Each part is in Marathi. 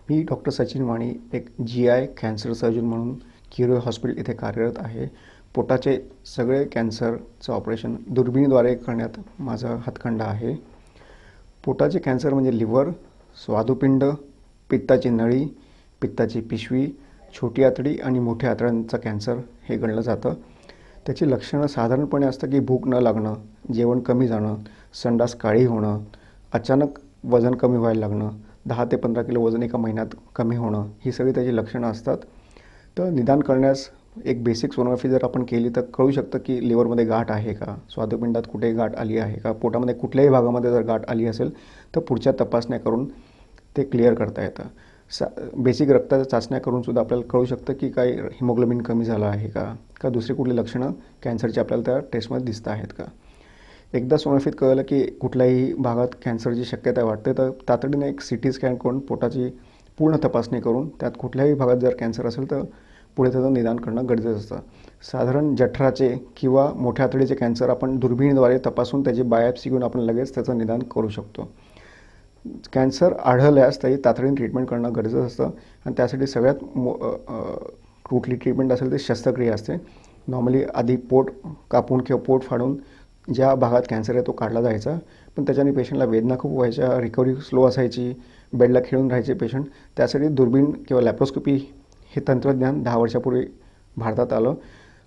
मी डॉक्टर सचिन वाणी एक GI कॅन्सर सर्जन म्हणून किरोळे हॉस्पिटल इथे कार्यरत आहे. पोटाचे सगळे कॅन्सरचं ऑपरेशन दुर्बिणीद्वारे करण्यात माझा हातखंडा आहे. पोटाचे कॅन्सर म्हणजे लिव्हर, स्वादुपिंड, पित्ताची नळी, पित्ताची पिशवी, छोटी आतडी आणि मोठ्या आतड्यांचा कॅन्सर हे गणलं जातं. त्याची लक्षणं साधारणपणे असतं की भूक न लागणं, जेवण कमी जाणं, संडास काळी होणं, अचानक वजन कमी व्हायला लागणं, 10 ते 15 किलो वजन एका महिन्यात कमी होणं, ही सगळी त्याची लक्षणं असतात. तर निदान करण्यास एक बेसिक सोनोग्राफी जर आपण केली तर कळू शकतं की लिव्हरमध्ये गाठ आहे का, स्वादुपिंडात कुठे गाठ आली आहे का, पोटामध्ये कुठल्याही भागामध्ये जर गाठ आली असेल तर पुढच्या तपासण्या करून ते क्लिअर करता येतं. बेसिक रक्ताच्या चाचण्या करूनसुद्धा आपल्याला कळू शकतं की काही हिमोग्लोबिन कमी झालं आहे का दुसरी कुठली लक्षणं कॅन्सरची आपल्याला त्या टेस्टमध्ये दिसत आहेत का. एकदा सोनोग्राफीत कळलं की कुठल्याही भागात कॅन्सरची शक्यता वाटते तर तातडीने एक CT स्कॅन करून पोटाची पूर्ण तपासणी करून त्यात कुठल्याही भागात जर कॅन्सर असेल तर पुढे त्याचं निदान करणं गरजेचं असतं. साधारण जठराचे किंवा मोठ्या आतडीचे कॅन्सर आपण दुर्बिणीद्वारे तपासून त्याची बायोप्सी घेऊन आपण लगेच त्याचं निदान करू शकतो. कॅन्सर आढळल्यास त्याची तातडीने ट्रीटमेंट करणं गरजेचं असतं आणि त्यासाठी सगळ्यात कुठली ट्रीटमेंट असेल ते शस्त्रक्रिया असते. नॉर्मली आधी पोट कापून किंवा पोट फाडून ज्या भागात कॅन्सर आहे तो काढला जायचा, पण त्याच्याने पेशंटला वेदना खूप व्हायच्या, रिकव्हरी स्लो असायची, बेडला खिळून राहायचे पेशंट. त्यासाठी दुर्बीण किंवा लॅप्रोस्कोपी हे तंत्रज्ञान 10 वर्षापूर्वी भारतात आलं.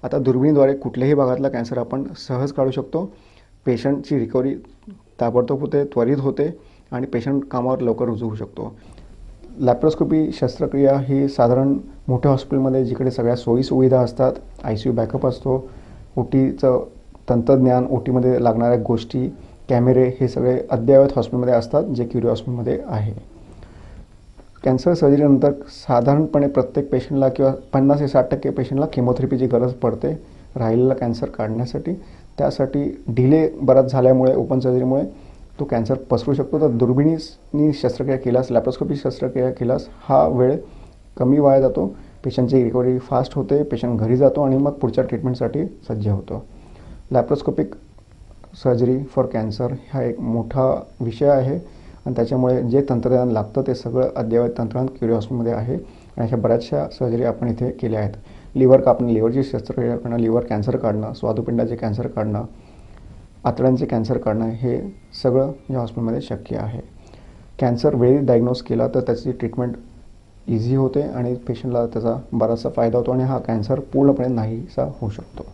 आता दुर्बिणीद्वारे कुठल्याही भागातला कॅन्सर आपण सहज काढू शकतो. पेशंटची रिकव्हरी ताबडतोब होते, त्वरित होते आणि पेशंट कामावर लवकर रुजू होऊ शकतो. लॅप्रोस्कोपी शस्त्रक्रिया ही साधारण मोठ्या हॉस्पिटलमध्ये जिकडे सगळ्या सोयीसुविधा असतात, ICU बॅकअप असतो, OTचं तंत्रज्ञान, OTमध्ये लागणाऱ्या गोष्टी, कॅमेरे हे सगळे अद्ययावत हॉस्पिटलमध्ये असतात जे किरोळे हॉस्पिटलमध्ये आहे. कॅन्सर सर्जरीनंतर साधारणपणे प्रत्येक पेशंटला किंवा 50 ते 60% पेशंटला केमोथेरपीची गरज पडते राहिलेला कॅन्सर काढण्यासाठी. त्यासाठी डिले बराच झाल्यामुळे ओपन सर्जरीमुळे तो कॅन्सर पसरू शकतो. तर दुर्बिणीनी शस्त्रक्रिया केल्यास, लॅप्रोस्कोपी शस्त्रक्रिया केल्यास हा वेळ कमी वाया जातो, पेशंटची रिकव्हरी फास्ट होते, पेशंट घरी जातो आणि मग पुढच्या ट्रीटमेंटसाठी सज्ज होतो. लॅप्रोस्कोपिक सर्जरी फॉर कॅन्सर हा एक मोठा विषय आहे आणि त्याच्यामुळे जे तंत्रज्ञान लागतं ते सगळं अद्ययावत तंत्रज्ञान किरोळे हॉस्पिटलमध्ये आहे आणि अशा बऱ्याचशा सर्जरी आपण इथे केल्या आहेत. लिव्हर कापणं, लिव्हरची शस्त्रक्रिया करणं, लिव्हर कॅन्सर काढणं, स्वादुपिंडाचे कॅन्सर काढणं, आतड्यांचे कॅन्सर काढणं हे सगळं या हॉस्पिटलमध्ये शक्य आहे. कॅन्सर वेळी डायग्नोज केला तर त्याची ट्रीटमेंट इझी होते आणि पेशंटला त्याचा बराचसा फायदा होतो आणि हा कॅन्सर पूर्णपणे नाहीसा होऊ शकतो.